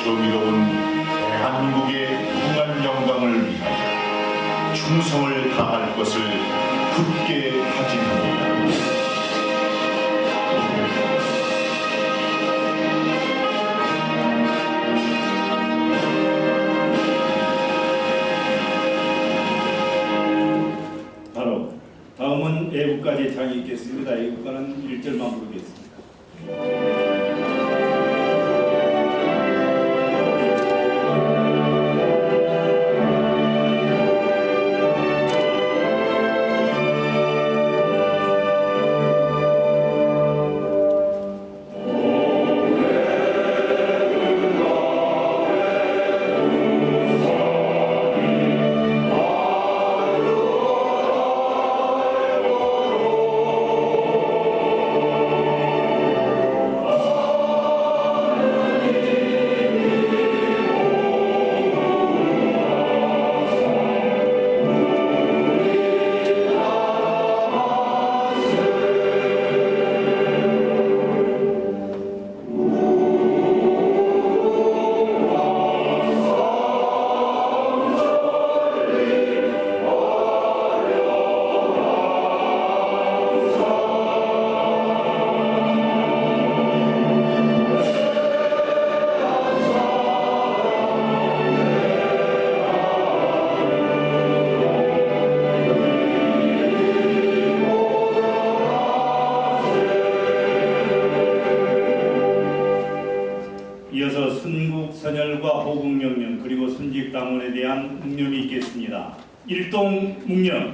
정의로운 대한민국의 무궁한 영광을 위하여 충성을 다할 것을 굳게 다짐합니다. 바로 다음은 애국가제 장이 있겠습니다. 애국가는 1절만 부르겠습니다. 이어서 순국선열과 호국영령 그리고 순직당원에 대한 묵념이 있겠습니다. 일동 묵념.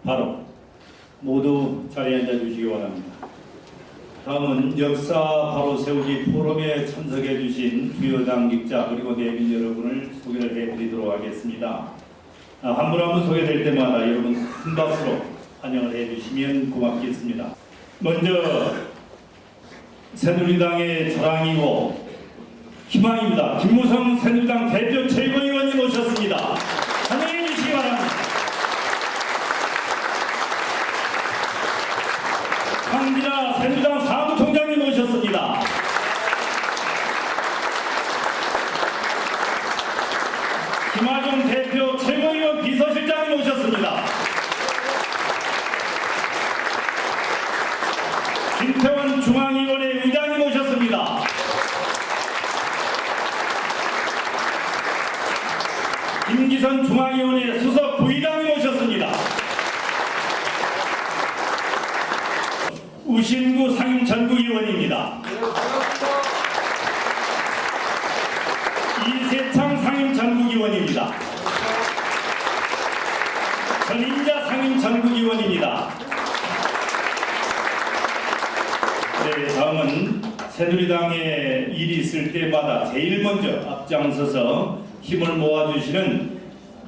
바로 모두 자리에 앉아 주시기 바랍니다. 다음은 역사 바로 세우기 포럼에 참석해 주신 주요 당직자 그리고 내빈 여러분을 소개를 해드리도록 하겠습니다. 한 분 한 분 소개될 때마다 여러분 큰 박수로 환영을 해주시면 고맙겠습니다. 먼저 새누리당의 자랑이고 희망입니다. 김무성 새누리당 대표 최고위원님 오셨습니다. 환영해 주시기 바랍니다. 황진아 새누리당 사무총장님 오셨습니다. 김하중 대표 최고위원 비서실장님 오셨습니다. 김태원 중앙위원회 의장님 오셨습니다. 김기선 중앙위원회 수석 부의장님 오셨습니다. 우신구 상임전국위원입니다. 이세창 상임전국위원입니다. 전인자 상임전국위원입니다. 네, 다음은 새누리당에 일이 있을 때마다 제일 먼저 앞장서서 힘을 모아주시는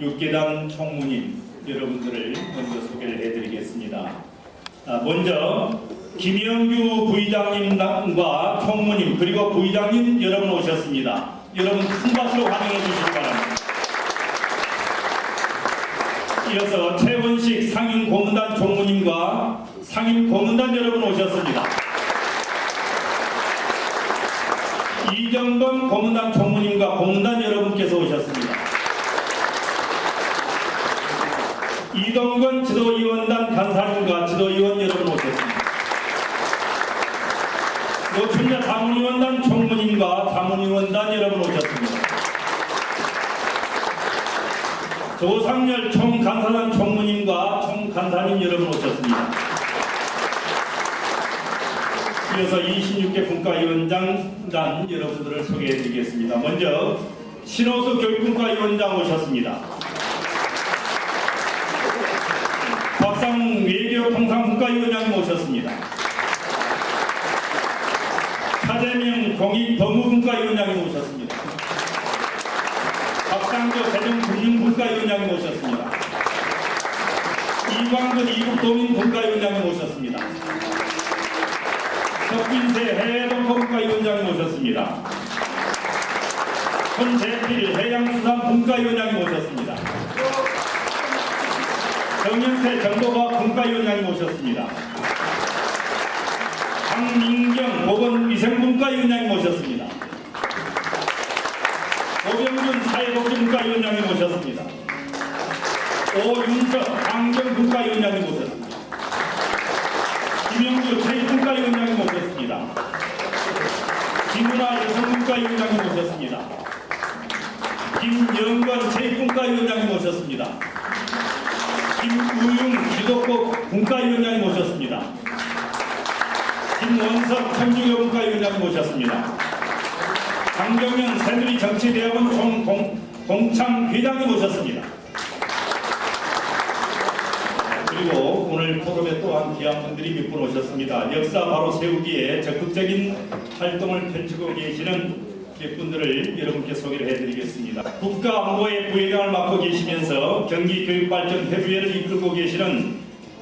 육개당 총무님 여러분들을 먼저 소개를 해드리겠습니다. 먼저 김영규 부의장님과 총무님 그리고 부의장님 여러분 오셨습니다. 여러분 큰 박수로 환영해 주시기 바랍니다. 이어서 최원식 상임고문단 총무님과 상임고문단 여러분 오셨습니다. 이정범 고문단 총무님과 고문단 여러분께서 오셨습니다. 이동건 지도위원단 간사님과 지도위원 여러분 오셨습니다. 노춘재 자문위원단 총무님과 자문위원단 여러분 오셨습니다. 조상열 총간사단 총무님과 총간사님 여러분 오셨습니다. 이어서 26개 분과위원장단 여러분들을 소개해드리겠습니다. 먼저 신호수 교육분과위원장 오셨습니다. 박상웅 외교통상분과위원장님 오셨습니다. 차재명 공익법무분과위원장님 오셨습니다. 박상조 재정금융분과위원장님 오셨습니다. 이광근 이국도민분과위원장님 오셨습니다. 석빈세 해외동포분과위원장님 오셨습니다. 손재필 해양수산분과위원장님 오셨습니다. 정연태 정보과학분과위원장님 오셨습니다. 강민경 보건위생분과위원장님 오셨습니다. 오병준 사회복지분과위원장님 오셨습니다. 오윤석 환경분과위원장님 오셨습니다. 김영주 체육분과위원장님 오셨습니다. 김은아 여성분과위원장님 오셨습니다. 김영건 체육분과위원장님 오셨습니다. 김우용 지도국 분과위원장님 오셨습니다. 김원석 청주교분과위원장님 오셨습니다. 강경현 새누리 정치대학원 공창회장님 오셨습니다. 그리고 오늘 포럼에 또한 귀한 분들이 몇 분 오셨습니다. 역사 바로 세우기에 적극적인 활동을 펼치고 계시는 몇 분들을 여러분께 소개를 해드리겠습니다. 국가안보의 부회장을 맡고 계시면서 경기교육발전협의회를 이끌고 계시는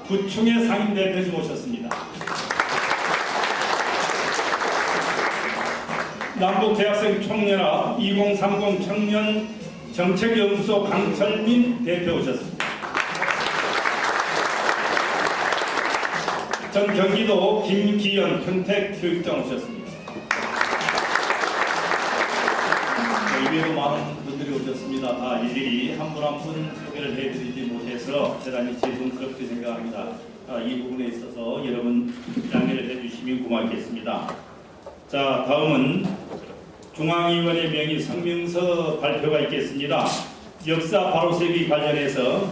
구충의 상임대표님 오셨습니다. 남북대학생 총연합 2030 청년 정책연구소 강철민 대표 오셨습니다. 전 경기도 김기현 평택교육장 오셨습니다. 이외에도 많은 분들이 오셨습니다. 다 일일이 한 분 한 분 소개를 해드리지 못해서 대단히 죄송스럽게 생각합니다. 이 부분에 있어서 여러분 양해를 해주시면 고맙겠습니다. 자, 다음은 중앙위원회 명의 성명서 발표가 있겠습니다. 역사 바로세우기 관련해서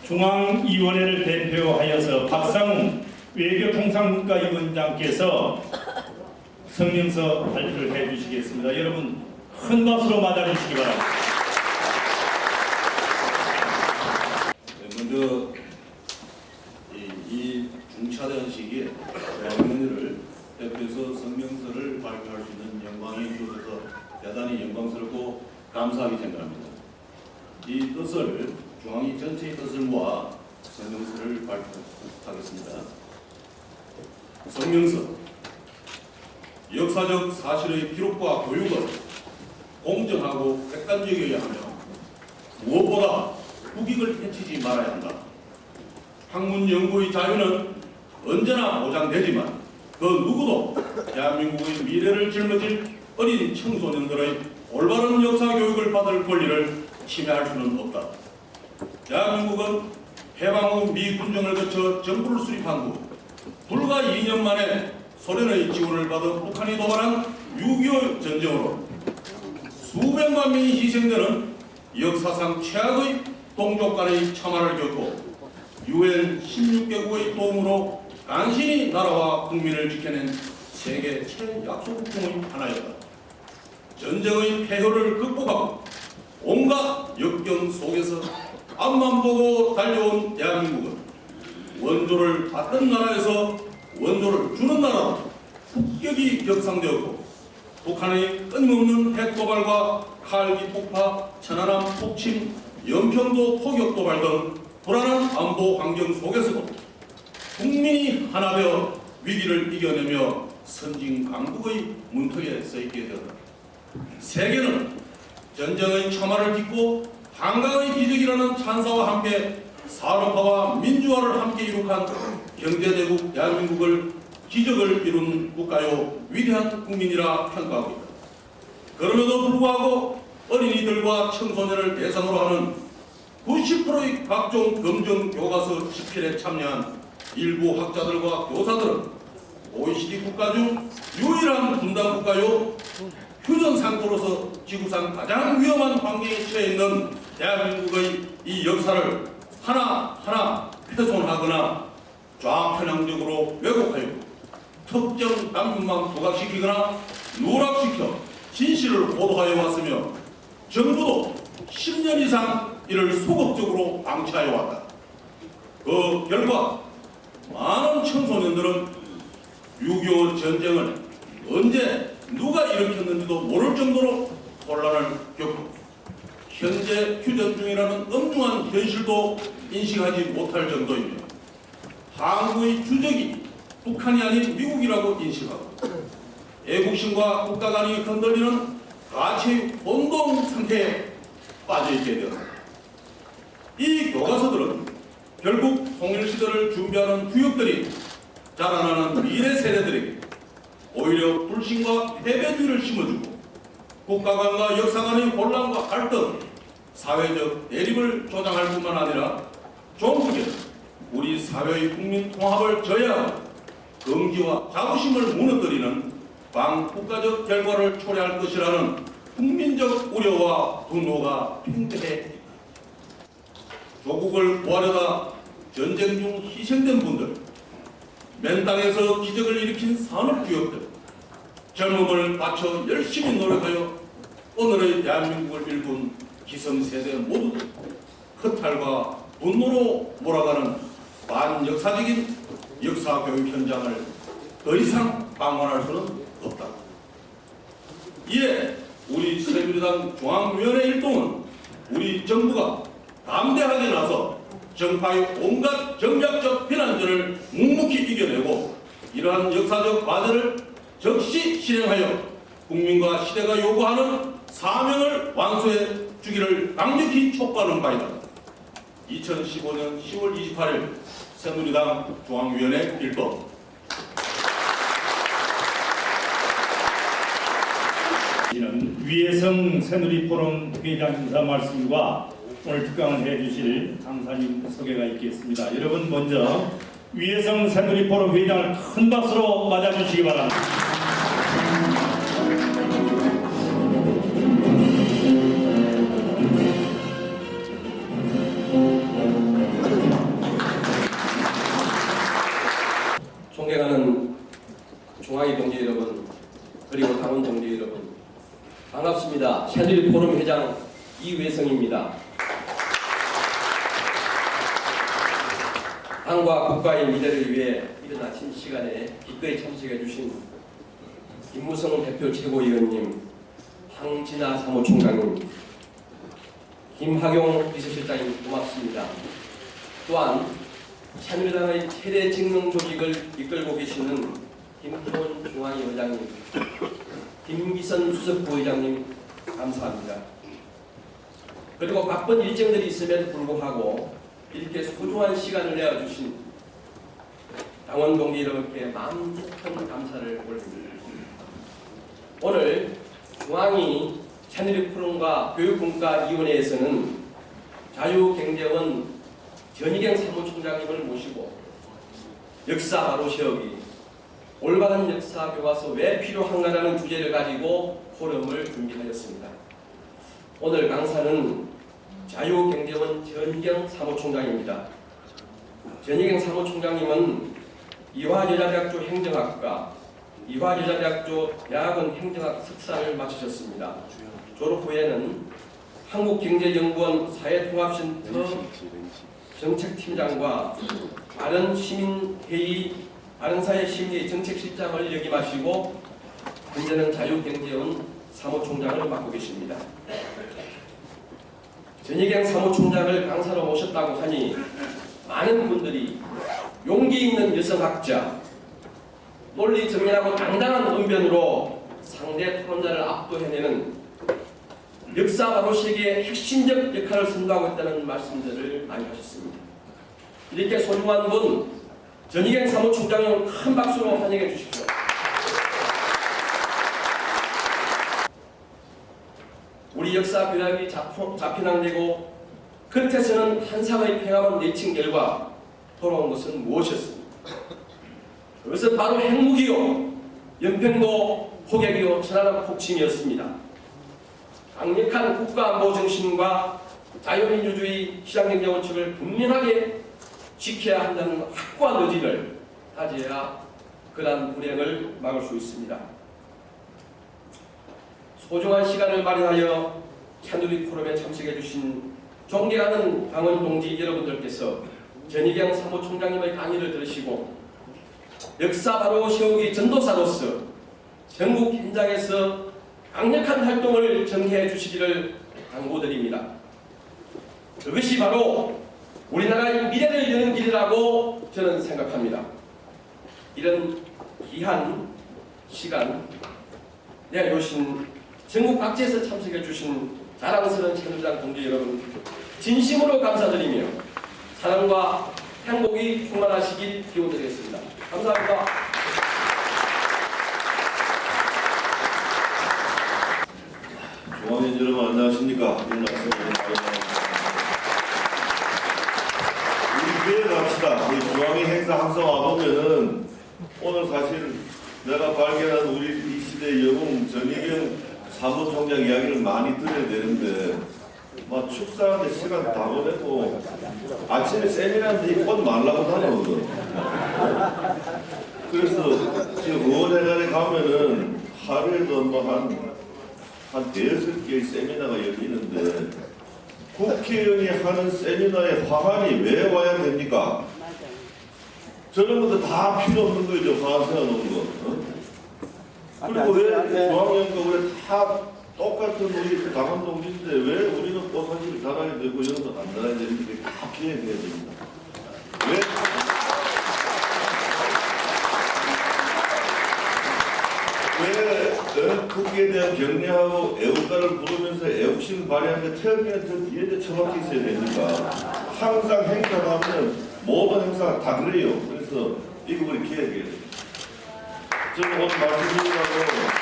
중앙위원회를 대표하여서 박상웅 외교통상분과위원장께서 성명서 발표를 해주시겠습니다. 여러분 큰 박수로 맞아주시기 바랍니다. 먼저 이 중차대한 시기에 대한민국을 대표해서 성명서를 발표할 수 있는 영광이 주어져서 대단히 영광스럽고 감사하게 생각합니다. 이 뜻을 중앙위 전체의 뜻을 모아 성명서를 발표하겠습니다. 성명서 역사적 사실의 기록과 교육은 공정하고 객관적이어야 하며 무엇보다 국익을 해치지 말아야 한다. 학문 연구의 자유는 언제나 보장되지만 그 누구도 대한민국의 미래를 짊어질 어린 청소년들의 올바른 역사 교육을 받을 권리를 침해할 수는 없다. 대한민국은 해방 후 미 군정을 거쳐 정부를 수립한 후 불과 2년 만에 소련의 지원을 받은 북한이 도발한 6.25 전쟁으로 수백만 명이 희생되는 역사상 최악의 동족 간의 참화를 겪고 UN 16개국의 도움으로 간신히 나라와 국민을 지켜낸 세계 최약소국 중의 하나였다. 전쟁의 폐허를 극복하고 온갖 역경 속에서 앞만 보고 달려온 대한민국은 원조를 받던 나라에서 원조를 주는 나라로 폭격이 격상되었고 북한의 끊임없는 핵도발과 칼기 폭파, 천안함 폭침, 연평도 포격 도발 등 불안한 안보 환경 속에서도 국민이 하나 되어 위기를 이겨내며 선진 강국의 문턱에 서 있게 되었다. 세계는 전쟁의 참화를 딛고 한강의 기적이라는 찬사와 함께 산업화와 민주화를 함께 이룩한 경제대국 대한민국을 기적을 이룬 국가요 위대한 국민이라 평가하고 있다. 그럼에도 불구하고 어린이들과 청소년을 대상으로 하는 90%의 각종 검정 교과서 집필에 참여한 일부 학자들과 교사들은 OECD 국가 중 유일한 분단 국가요, 휴전 상태로서 지구상 가장 위험한 환경에 처해 있는 대한민국의 이 역사를 하나하나 훼손하거나 좌편향적으로 왜곡하여 특정 단면만 부각시키거나 누락시켜 진실을 보도하여 왔으며 정부도 10년 이상 이를 소극적으로 방치하여 왔다. 그 결과 많은 청소년들은 6.25 전쟁을 언제 누가 일으켰는지도 모를 정도로 혼란을 겪고 현재 휴전 중이라는 엄중한 현실도 인식하지 못할 정도이며 한국의 주적이 북한이 아닌 미국이라고 인식하고 애국심과 국가 간이 흔들리는 가치의 혼동 상태에 빠져있게 되었다. 이 교과서들은 결국 통일시대를 준비하는 후역들이 자라나는 미래 세대들에게 오히려 불신과 패배주의를 심어주고 국가 간과 역사 간의 혼란과 갈등, 사회적 대립을 조장할 뿐만 아니라 종국에 우리 사회의 국민 통합을 저해하고 긍지와 자부심을 무너뜨리는 반국가적 결과를 초래할 것이라는 국민적 우려와 분노가 팽배해 있다. 조국을 구하려다 전쟁 중 희생된 분들, 맨 땅에서 기적을 일으킨 산업기업들, 젊음을 바쳐 열심히 노력하여 오늘의 대한민국을 일군 기성세대 모두들 허탈과 분노로 몰아가는 반역사적인 역사교육 현장을 더 이상 방관할 수는 없다. 이에 우리 새누리당 중앙위원회 일동은 우리 정부가 담대하게 나서 정파의 온갖 정략적 비난들을 묵묵히 이겨내고 이러한 역사적 과제를 적시 실행하여 국민과 시대가 요구하는 사명을 완수해 주기를 강력히 촉구하는 바이다. 2015년 10월 28일 새누리당 중앙위원회 일동. 위해성 새누리포럼 회장 인사 말씀과 오늘 특강을 해주실 강사님 소개가 있겠습니다. 여러분 먼저 위해성 새누리포럼 회장을 큰 박수로 맞아주시기 바랍니다. 존경하는 중앙위 동지 여러분, 그리고 당원 동지 여러분, 반갑습니다. 새누리포럼 회장 이회성입니다. 당과 국가의 미래를 위해 이른 아침 시간에 기꺼이 참석해 주신 김무성 대표 최고위원님, 황진아 사무총장님, 김학용 비서실장님 고맙습니다. 또한 새누리당의 최대 직능 조직을 이끌고 계시는 김태원 중앙위 원장님, 김기선 수석부의장님 감사합니다. 그리고 바쁜 일정들이 있음에도 불구하고 이렇게 소중한 시간을 내어주신 당원 동지 여러분께 마음 깊은 감사를 올립니다. 오늘 중앙위 새누리포럼과 교육분과위원회에서는 자유경제원 전희경 사무총장님을 모시고 역사 바로 세우기, 올바른 역사 교과서 왜 필요한가라는 주제를 가지고 포럼을 준비하였습니다. 오늘 강사는 자유경제원 전희경 사무총장입니다. 전희경 사무총장님은 이화여자대학교 행정학과, 이화여자대학교 대학원 행정학 석사를 마치셨습니다. 졸업 후에는 한국경제연구원 사회통합센터 정책팀장과 바른시민회의 바른사회심리 정책실장을 역임하시고 현재는 자유경제원 사무총장을 맡고 계십니다. 전희경 사무총장을 강사로 모셨다고 하니 많은 분들이 용기 있는 여성학자, 논리 정연하고 당당한 언변으로 상대 토론자를 압도해내는 역사 바로 세계의 핵심적 역할을 선도하고 있다는 말씀들을 많이 하셨습니다. 이렇게 소중한 분 전희경 사무총장을 큰 박수로 환영해 주십시오. 우리 역사 벼락이 자편항되고 끝에서는 한상의 평화만 내친 결과 돌아온 것은 무엇이었습니까? 그것은 바로 핵무기요, 연평도 포격이요, 천안함 폭침이었습니다. 강력한 국가안보 정신과 자유민주주의 시장경제 원칙을 분명하게 지켜야 한다는 확고한 의지를 가져야 그러한 불행을 막을 수 있습니다. 소중한 시간을 마련하여 찬누리 포럼에 참석해 주신 존경하는 당원 동지 여러분들께서 전희경 사무총장님의 강의를 들으시고 역사 바로 세우기 전도사로서 전국 현장에서 강력한 활동을 전개해 주시기를 당부드립니다. 그것이 바로 우리나라의 미래를 여는 길이라고 저는 생각합니다. 이런 귀한 시간 내어주신 전국 각지에서 참석해 주신 자랑스러운 새누리당 동지 여러분 진심으로 감사드리며 사랑과 행복이 충만하시길 기원드리겠습니다. 감사합니다. 중앙인 여러분 안녕하십니까? 우리 교회 갑시다. 우리 중앙인 행사 항상 와보면은 오늘 사실 내가 발견한 우리 이 시대의 영웅 전희경 사무총장 이야기를 많이 들어야 되는데 막 축사하는데 시간 다 보내고 아침에 세미나인데 꽃 말라고 다녀오거든. 그래서 지금 의원회관에 가면은 하루에도 한 대여섯 개의 세미나가 열리는데 국회의원이 하는 세미나에 화환이 왜 와야 됩니까? 저런 것도 다 필요 없는 거죠. 화환 세워놓은 거. 그리고 왜 중앙연과 왜 다 똑같은 우리 당원 동지인데 왜 우리는 꽃사진을 달아야 되고 이런 거 안 달아야 되는데 다 피해야 됩니다. 왜 국기에 대한 경례하고 애국가를 부르면서 애국심을 발휘하는데 태극기는 저 뒤에 처박혀 있어야 됩니까? 항상 행사하면 모든 행사가 다 그래요. 그래서 이거 우리 기획해야 돼요. 저는 오늘 말씀드리려고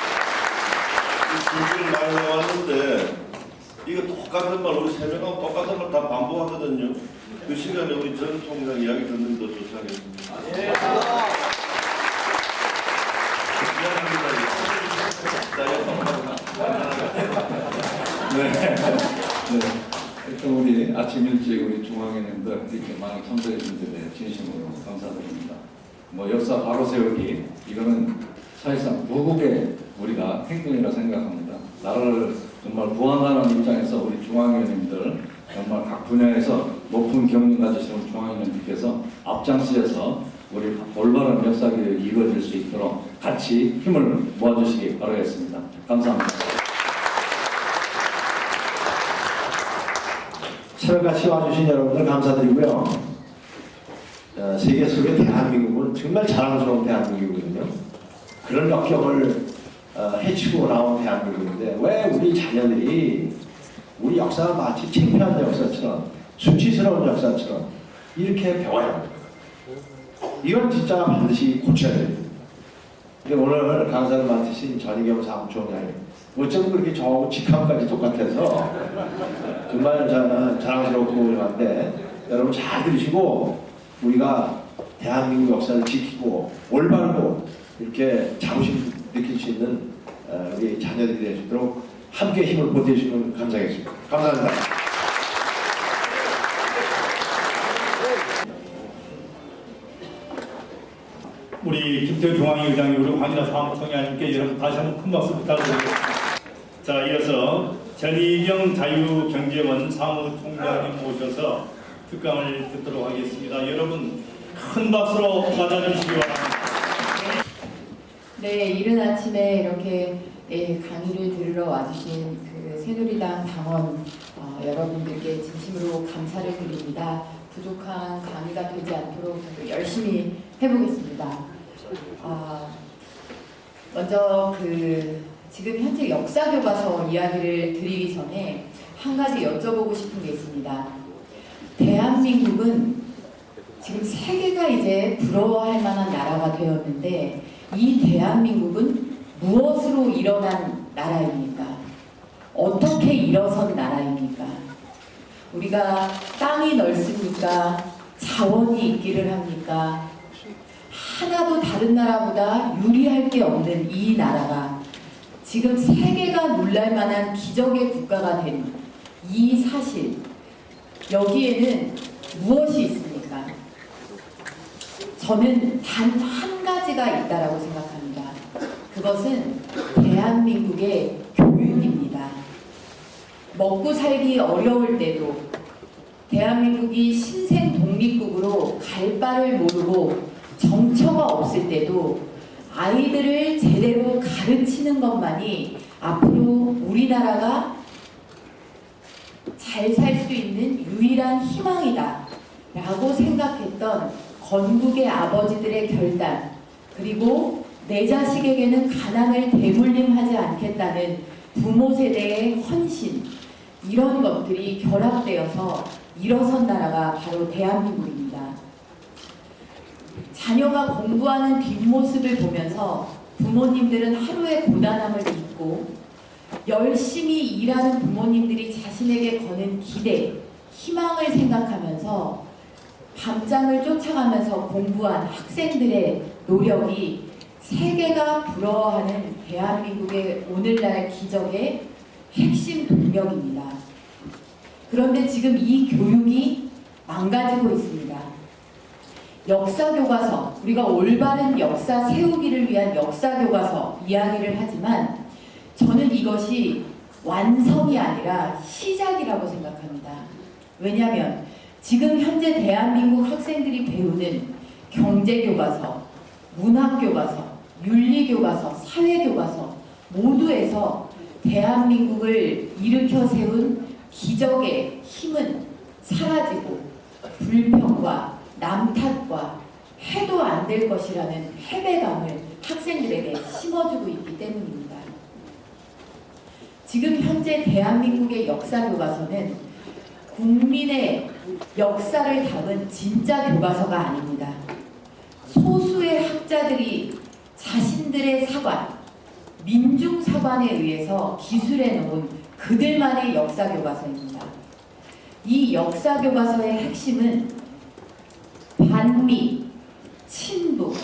준비를 많이 해왔는데 이거 똑같은 말 우리 세 명하고 똑같은 말 다 반복하거든요. 그 시간에 우리 전 총장 이야기 듣는 거 좋지 않겠습니까? 일단 우리 아침 일찍 우리 중앙위원님들 이렇게 많이 참석해 주신 데 진심으로 감사드립니다. 역사 바로 세우기 이거는 사실상 무국의 우리가 행동이라 생각합니다. 나라를 정말 구원하는 입장에서 우리 중앙위원님들 정말 각 분야에서 높은 경륜 가지시는 중앙위원님께서 앞장서서 우리 올바른 역사교육이 이루어질 수 있도록 같이 힘을 모아주시기 바라겠습니다. 감사합니다. 새벽같이 와주신 여러분들 감사드리고요. 세계 속의 대한민국은 정말 자랑스러운 대한민국이거든요. 그런 역경을 헤치고 나온 대한민국인데 왜 우리 자녀들이 우리 역사가 마치 창피한 역사처럼 수치스러운 역사처럼 이렇게 배워야 합니다. 이건 진짜 반드시 고쳐야 됩니다. 근데 오늘 강사를 맡으신 전희경 사무총장님 어쩜 그렇게 저하고 직함까지 똑같아서 정말 자랑스럽고 한데 여러분 잘 들으시고 우리가 대한민국 역사를 지키고 올바르고 이렇게 자부심 느낄 수 있는 우리 자녀들이 될 수 있도록 함께 힘을 보태주시면 감사하겠습니다. 감사합니다. 우리 김태우 중앙위원장이 우리 황인하 사무총장님께 여러분 다시 한번 큰 박수 부탁드리겠습니다. 자, 이어서 전희경 자유경제원 사무총장님 모셔서 특강을 듣도록 하겠습니다. 여러분 큰 박수로 맞아주시기 바랍니다. 네, 이른 아침에 이렇게 강의를 들으러 와주신 그 새누리당 당원 여러분들께 진심으로 감사를 드립니다. 부족한 강의가 되지 않도록 저도 열심히 해보겠습니다. 먼저 지금 현재 역사 교과서 이야기를 드리기 전에 한 가지 여쭤보고 싶은 게 있습니다. 대한민국은 지금 세계가 이제 부러워할 만한 나라가 되었는데 이 대한민국은 무엇으로 일어난 나라입니까? 어떻게 일어선 나라입니까? 우리가 땅이 넓습니까? 자원이 있기를 합니까? 하나도 다른 나라보다 유리할 게 없는 이 나라가 지금 세계가 놀랄 만한 기적의 국가가 된 이 사실, 여기에는 무엇이 있습니까? 저는 단 한 가지가 있다라고 생각합니다. 그것은 대한민국의 교육입니다. 먹고 살기 어려울 때도 대한민국이 신생 독립국으로 갈 바를 모르고 정처가 없을 때도 아이들을 제대로 가르치는 것만이 앞으로 우리나라가 잘 살 수 있는 유일한 희망이다 라고 생각했던 건국의 아버지들의 결단, 그리고 내 자식에게는 가난을 대물림하지 않겠다는 부모 세대의 헌신, 이런 것들이 결합되어서 일어선 나라가 바로 대한민국입니다. 자녀가 공부하는 뒷모습을 보면서 부모님들은 하루의 고단함을 잊고 열심히 일하는 부모님들이 자신에게 거는 기대, 희망을 생각하면서 밤잠을 쫓아가면서 공부한 학생들의 노력이 세계가 부러워하는 대한민국의 오늘날 기적의 핵심 동력입니다. 그런데 지금 이 교육이 망가지고 있습니다. 역사 교과서, 우리가 올바른 역사 세우기를 위한 역사 교과서 이야기를 하지만 저는 이것이 완성이 아니라 시작이라고 생각합니다. 왜냐하면 지금 현재 대한민국 학생들이 배우는 경제교과서, 문학교과서, 윤리교과서, 사회교과서 모두에서 대한민국을 일으켜 세운 기적의 힘은 사라지고 불평과 남탓과 해도 안 될 것이라는 패배감을 학생들에게 심어주고 있기 때문입니다. 지금 현재 대한민국의 역사 교과서는 국민의 역사를 담은 진짜 교과서가 아닙니다. 소수의 학자들이 자신들의 사관, 민중사관에 의해서 기술해 놓은 그들만의 역사 교과서입니다. 이 역사 교과서의 핵심은 반미, 친북,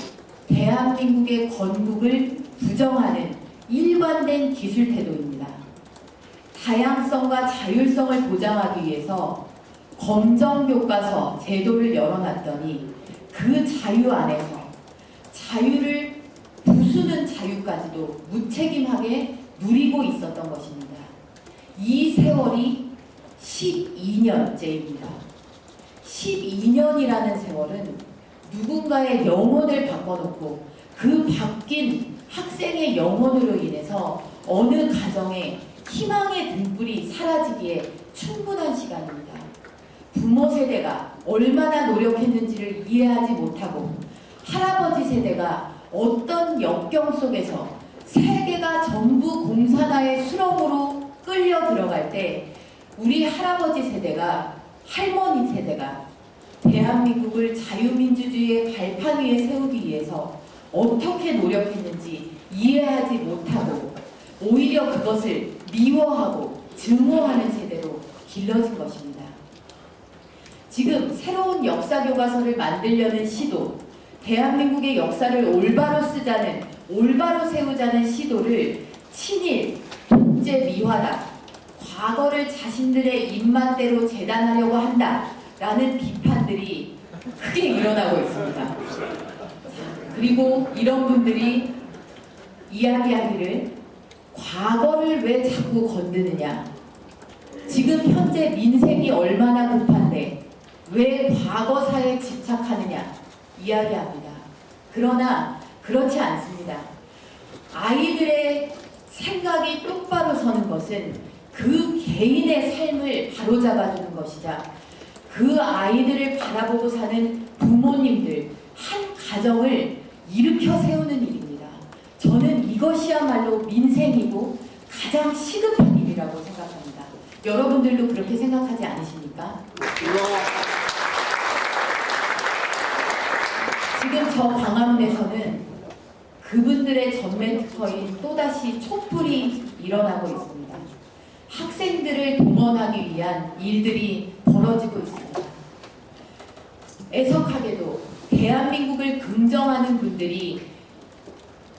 대한민국의 건국을 부정하는 일관된 기술 태도입니다. 다양성과 자율성을 보장하기 위해서 검정교과서 제도를 열어놨더니 그 자유 안에서 자유를 부수는 자유까지도 무책임하게 누리고 있었던 것입니다. 이 세월이 12년째입니다. 12년이라는 세월은 누군가의 영혼을 바꿔놓고 그 바뀐 학생의 영혼으로 인해서 어느 가정에 희망의 등불이 사라지기에 충분한 시간입니다. 부모 세대가 얼마나 노력했는지를 이해하지 못하고 할아버지 세대가 어떤 역경 속에서 세계가 전부 공산화의 수렁으로 끌려 들어갈 때 우리 할아버지 세대가, 할머니 세대가 대한민국을 자유민주주의의 발판 위에 세우기 위해서 어떻게 노력했는지 이해하지 못하고 오히려 그것을 미워하고 증오하는 세대로 길러진 것입니다. 지금 새로운 역사 교과서를 만들려는 시도, 대한민국의 역사를 올바로 쓰자는, 올바로 세우자는 시도를 친일, 독재 미화다, 과거를 자신들의 입맛대로 재단하려고 한다라는 비판들이 크게 일어나고 있습니다. 그리고 이런 분들이 이야기하기를 과거를 왜 자꾸 건드느냐, 지금 현재 민생이 얼마나 급한데 왜 과거사에 집착하느냐 이야기합니다. 그러나 그렇지 않습니다. 아이들의 생각이 똑바로 서는 것은 그 개인의 삶을 바로잡아주는 것이자 그 아이들을 바라보고 사는 부모님들, 한 가정을 일으켜 세우는 일입니다. 저는 이것이야말로 민생이고 가장 시급한 일이라고 생각합니다. 여러분들도 그렇게 생각하지 않으십니까? 지금 저 광화문에서는 그분들의 전면 특허인 또다시 촛불이 일어나고 있습니다. 학생들을 동원하기 위한 일들이 벌어지고 있습니다. 애석하게도 대한민국을 긍정하는 분들이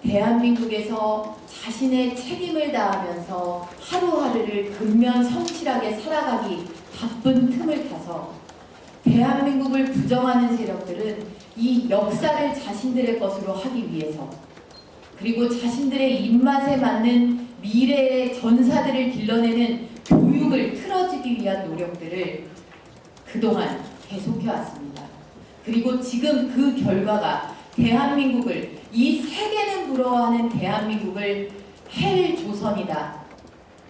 대한민국에서 자신의 책임을 다하면서 하루하루를 근면 성실하게 살아가기 바쁜 틈을 타서 대한민국을 부정하는 세력들은 이 역사를 자신들의 것으로 하기 위해서 그리고 자신들의 입맛에 맞는 미래의 전사들을 길러내는 교육을 틀어주기 위한 노력들을 그동안 계속해왔습니다. 그리고 지금 그 결과가 대한민국을 이 세계는 부러워하는 대한민국을 헬 조선이다.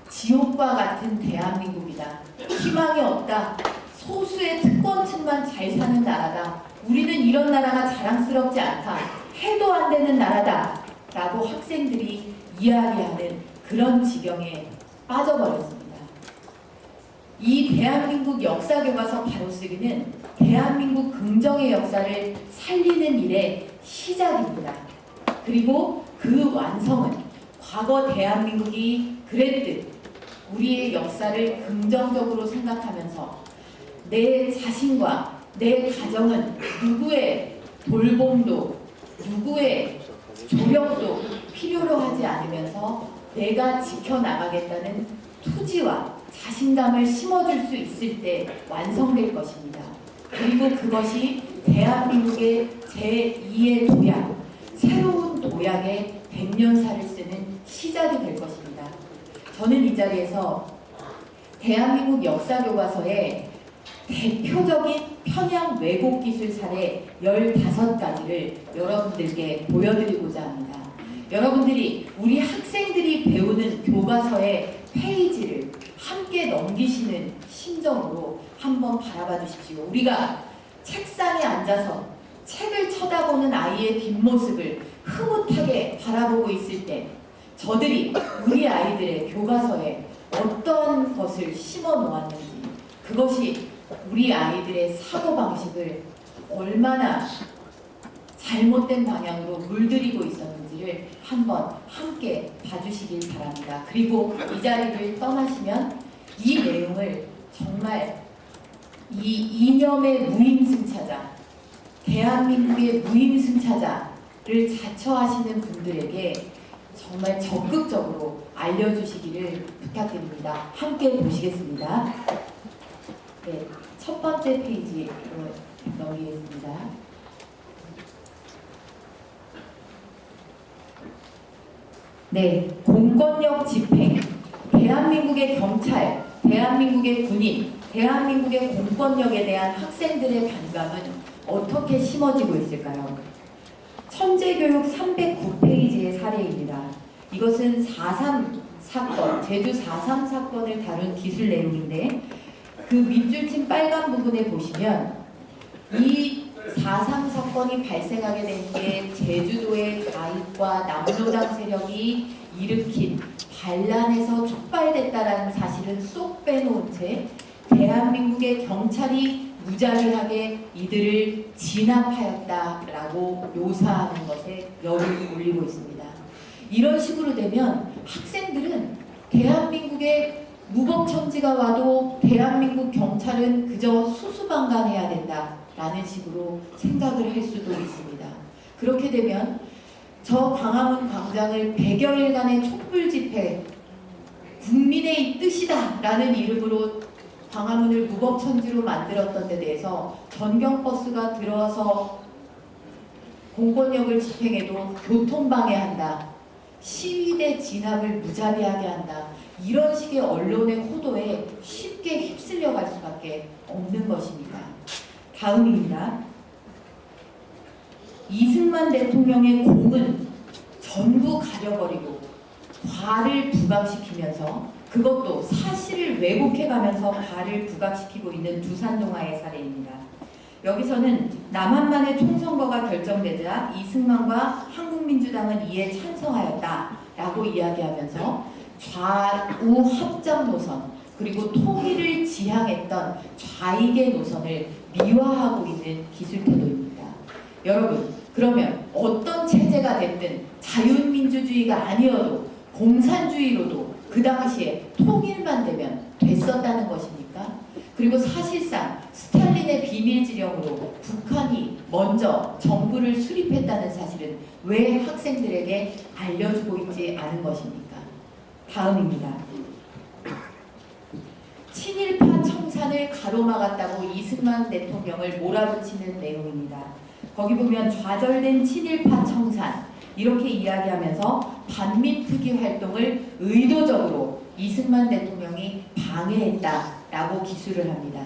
지옥과 같은 대한민국이다. 희망이 없다. 소수의 특권층만 잘 사는 나라다. 우리는 이런 나라가 자랑스럽지 않다. 해도 안 되는 나라다. 라고 학생들이 이야기하는 그런 지경에 빠져버렸습니다. 이 대한민국 역사교과서 바로쓰기는 대한민국 긍정의 역사를 살리는 일의 시작입니다. 그리고 그 완성은 과거 대한민국이 그랬듯 우리의 역사를 긍정적으로 생각하면서 내 자신과 내 가정은 누구의 돌봄도 누구의 조력도 필요로 하지 않으면서 내가 지켜나가겠다는 투지와 자신감을 심어줄 수 있을 때 완성될 것입니다. 그리고 그것이 대한민국의 제2의 도약, 새로운 도약의 100년사를 쓰는 시작이 될 것입니다. 저는 이 자리에서 대한민국 역사교과서의 대표적인 편향 왜곡 기술 사례 15가지를 여러분들께 보여드리고자 합니다. 여러분들이 우리 학생들이 배우는 교과서의 페이지를 함께 넘기시는 심정으로 한번 바라봐 주십시오. 우리가 책상에 앉아서 책을 쳐다보는 아이의 뒷모습을 흐뭇하게 바라보고 있을 때 저들이 우리 아이들의 교과서에 어떤 것을 심어 놓았는지 그것이 우리 아이들의 사고방식을 얼마나 잘못된 방향으로 물들이고 있었는지를 한번 함께 봐주시길 바랍니다. 그리고 이 자리를 떠나시면 이 내용을 정말 이 이념의 무임승차자, 대한민국의 무임승차자를 자처하시는 분들에게 정말 적극적으로 알려주시기를 부탁드립니다. 함께 보시겠습니다. 네, 첫 번째 페이지로 넘기겠습니다. 네, 공권력 집행, 대한민국의 경찰, 대한민국의 군인, 대한민국의 공권력에 대한 학생들의 반감은 어떻게 심어지고 있을까요? 천재교육 309페이지의 사례입니다. 이것은 4.3 사건, 제주 4.3 사건을 다룬 기술 내용인데 그 밑줄친 빨간 부분에 보시면 이 4.3 사건이 발생하게 된 게 제주도의 좌익과 남로당 세력이 일으킨 반란에서 촉발됐다라는 사실은 쏙 빼놓은 채 대한민국의 경찰이 무자비하게 이들을 진압하였다라고 묘사하는 것에 열을 올리고 있습니다. 이런 식으로 되면 학생들은 대한민국의 무법천지가 와도 대한민국 경찰은 그저 수수방관해야 된다라는 식으로 생각을 할 수도 있습니다. 그렇게 되면 저 광화문 광장을 100여일간의 촛불 집회, 국민의 뜻이다 라는 이름으로 광화문을 무법천지로 만들었던 데 대해서 전경버스가 들어와서 공권력을 집행해도 교통방해한다, 시위대 진압을 무자비하게 한다, 이런 식의 언론의 호도에 쉽게 휩쓸려갈 수밖에 없는 것입니다. 다음입니다. 이승만 대통령의 공은 전부 가려버리고 과를 부각시키면서 그것도 사실을 왜곡해가면서 과를 부각시키고 있는 두산동화의 사례입니다. 여기서는 남한만의 총선거가 결정되자 이승만과 한국민주당은 이에 찬성하였다라고 이야기하면서 좌우 합작 노선 그리고 통일을 지향했던 좌익의 노선을 미화하고 있는 기술 태도입니다. 여러분, 그러면 어떤 체제가 됐든 자유민주주의가 아니어도 공산주의로도 그 당시에 통일만 되면 됐었다는 것입니까? 그리고 사실상 스탈린의 비밀지령으로 북한이 먼저 정부를 수립했다는 사실은 왜 학생들에게 알려주고 있지 않은 것입니까? 다음입니다. 친일파 청산을 가로막았다고 이승만 대통령을 몰아붙이는 내용입니다. 거기 보면 좌절된 친일파 청산 이렇게 이야기하면서 반민특위 활동을 의도적으로 이승만 대통령이 방해했다라고 기술을 합니다.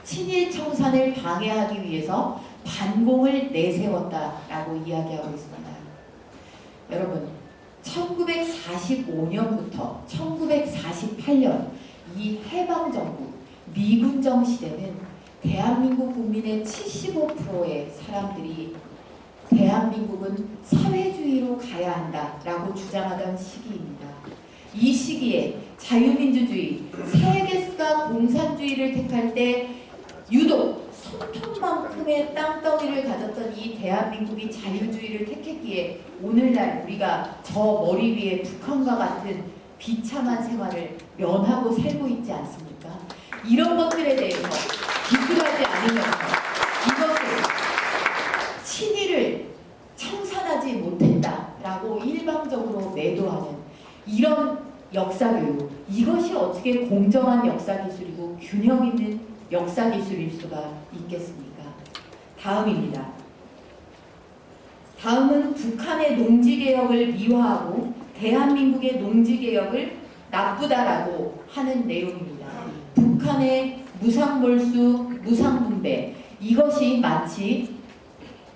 친일 청산을 방해하기 위해서 반공을 내세웠다라고 이야기하고 있습니다. 여러분, 1945년부터 1948년 이 해방정부 미군정 시대는 대한민국 국민의 75%의 사람들이 대한민국은 사회주의로 가야 한다라고 주장하던 시기입니다. 이 시기에 자유민주주의, 세계가 공산주의를 택할 때 유독 손톱만큼의 땅덩이를 가졌던 이 대한민국이 자유주의를 택했기에 오늘날 우리가 저 머리 위에 북한과 같은 비참한 생활을 면하고 살고 있지 않습니까? 이런 것들에 대해서 기술하지 않으면서 이것을 친일을 청산하지 못했다라고 일방적으로 매도하는 이런 역사교육, 이것이 어떻게 공정한 역사기술이고 균형 있는 역사기술일 수가 있겠습니까? 다음입니다. 다음은 북한의 농지개혁을 미화하고 대한민국의 농지개혁을 나쁘다라고 하는 내용입니다. 북한의 무상몰수, 무상분배, 이것이 마치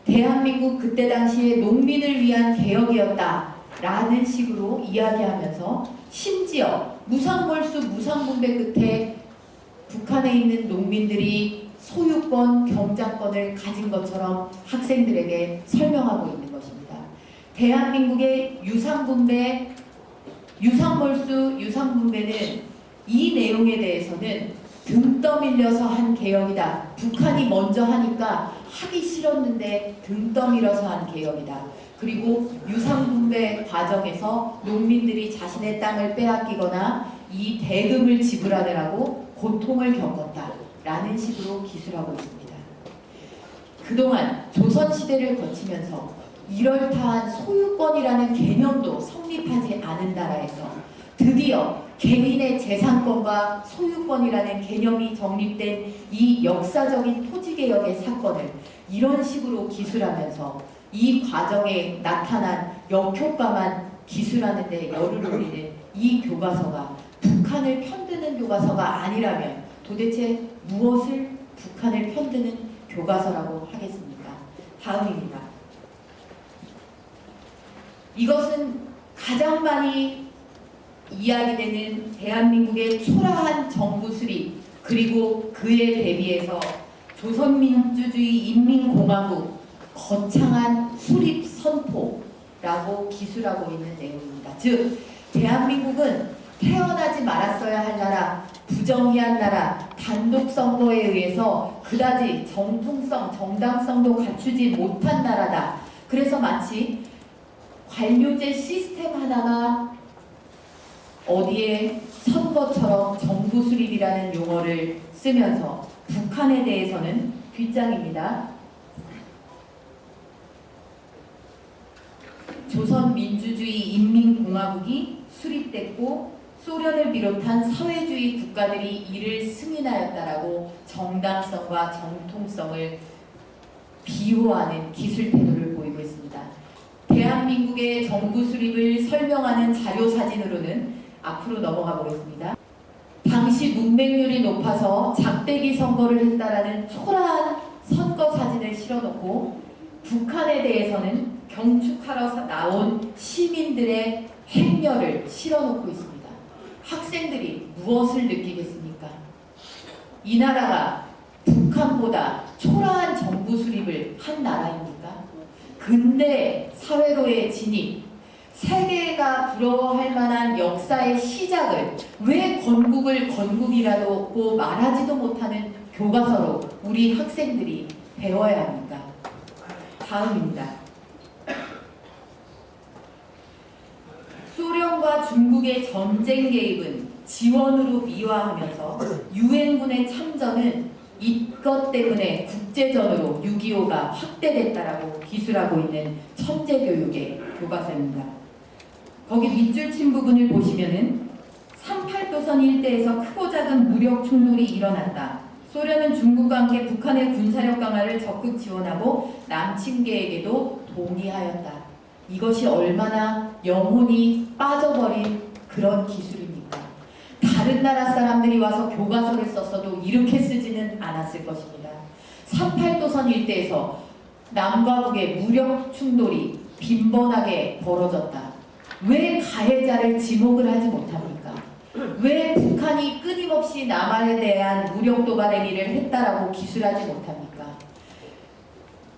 대한민국 그때 당시에 농민을 위한 개혁이었다라는 식으로 이야기하면서 심지어 무상몰수, 무상분배 끝에 북한에 있는 농민들이 소유권, 경작권을 가진 것처럼 학생들에게 설명하고 있는 것입니다. 대한민국의 유상분배, 유상몰수, 유상분배는 이 내용에 대해서는 등 떠밀려서 한 개혁이다. 북한이 먼저 하니까 하기 싫었는데 등 떠밀어서 한 개혁이다. 그리고 유상분배 과정에서 농민들이 자신의 땅을 빼앗기거나 이 대금을 지불하느라고 고통을 겪었다라는 식으로 기술하고 있습니다. 그동안 조선시대를 거치면서 이럴타한 소유권이라는 개념도 성립하지 않은 나라에서 드디어 개인의 재산권과 소유권이라는 개념이 정립된 이 역사적인 토지개혁의 사건을 이런 식으로 기술하면서 이 과정에 나타난 역효과만 기술하는 데 열을 올리는 이 교과서가 북한을 편드는 교과서가 아니라면 도대체 무엇을 북한을 편드는 교과서라고 하겠습니까? 다음입니다. 이것은 가장 많이 이야기되는 대한민국의 초라한 정부 수립 그리고 그에 대비해서 조선민주주의 인민공화국 거창한 수립 선포라고 기술하고 있는 내용입니다. 즉 대한민국은 태어나지 말았어야 할 나라, 부정의한 나라, 단독선거에 의해서 그다지 정통성, 정당성도 갖추지 못한 나라다. 그래서 마치 관료제 시스템 하나가 어디에 선거처럼 정부 수립이라는 용어를 쓰면서 북한에 대해서는 뒷장입니다. 조선민주주의 인민공화국이 수립됐고 소련을 비롯한 사회주의 국가들이 이를 승인하였다라고 정당성과 정통성을 비호하는 기술 태도를 보이고 있습니다. 대한민국의 정부 수립을 설명하는 자료 사진으로는 앞으로 넘어가 보겠습니다. 당시 문맹률이 높아서 작대기 선거를 했다라는 초라한 선거 사진을 실어놓고 북한에 대해서는 경축하러 나온 시민들의 행렬을 실어놓고 있습니다. 학생들이 무엇을 느끼겠습니까? 이 나라가 북한보다 초라한 정부 수립을 한 나라입니까? 근대 사회로의 진입, 세계가 부러워할 만한 역사의 시작을 왜 건국을 건국이라고 말하지도 못하는 교과서로 우리 학생들이 배워야 합니까? 다음입니다. 소련과 중국의 전쟁 개입은 지원으로 미화하면서 유엔군의 참전은 이것 때문에 국제전으로 6.25가 확대됐다라고 기술하고 있는 천재교육의 교과서입니다. 거기 밑줄 친 부분을 보시면은 38도선 일대에서 크고 작은 무력 충돌이 일어났다. 소련은 중국과 함께 북한의 군사력 강화를 적극 지원하고 남침 계획에도 동의하였다. 이것이 얼마나 영혼이 빠져버린 그런 기술입니까? 다른 나라 사람들이 와서 교과서를 썼어도 이렇게 쓰지는 않았을 것입니다. 38도선 일대에서 남과 북의 무력 충돌이 빈번하게 벌어졌다. 왜 가해자를 지목을 하지 못합니까? 왜 북한이 끊임없이 남한에 대한 무력 도발 행위를 했다라고 기술하지 못합니까?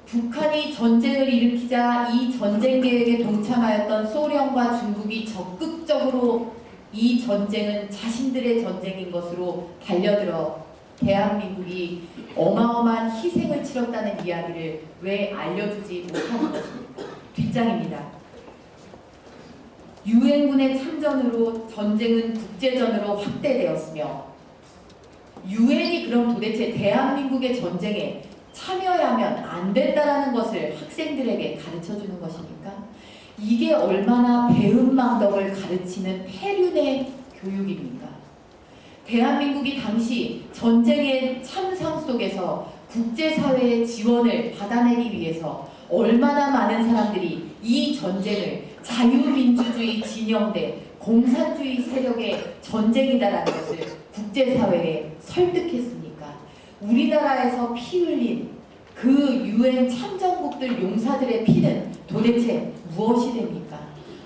북한이 전쟁을 일으키자 이 전쟁 계획에 동참하였던 소련과 중국이 적극적으로 이 전쟁은 자신들의 전쟁인 것으로 달려들어 대한민국이 어마어마한 희생을 치렀다는 이야기를 왜 알려주지 못하는 것입니까? 뒷장입니다. 유엔군의 참전으로 전쟁은 국제전으로 확대되었으며 유엔이 그럼 도대체 대한민국의 전쟁에 참여하면 안 된다라는 것을 학생들에게 가르쳐주는 것입니까? 이게 얼마나 배은망덕을 가르치는 폐륜의 교육입니까? 대한민국이 당시 전쟁의 참상 속에서 국제사회의 지원을 받아내기 위해서 얼마나 많은 사람들이 이 전쟁을 자유민주주의 진영대 공산주의 세력의 전쟁이다라는 것을 국제사회에 설득했습니까? 우리나라에서 피 흘린 그 유엔 참전국들 용사들의 피는 도대체 무엇이 됩니까?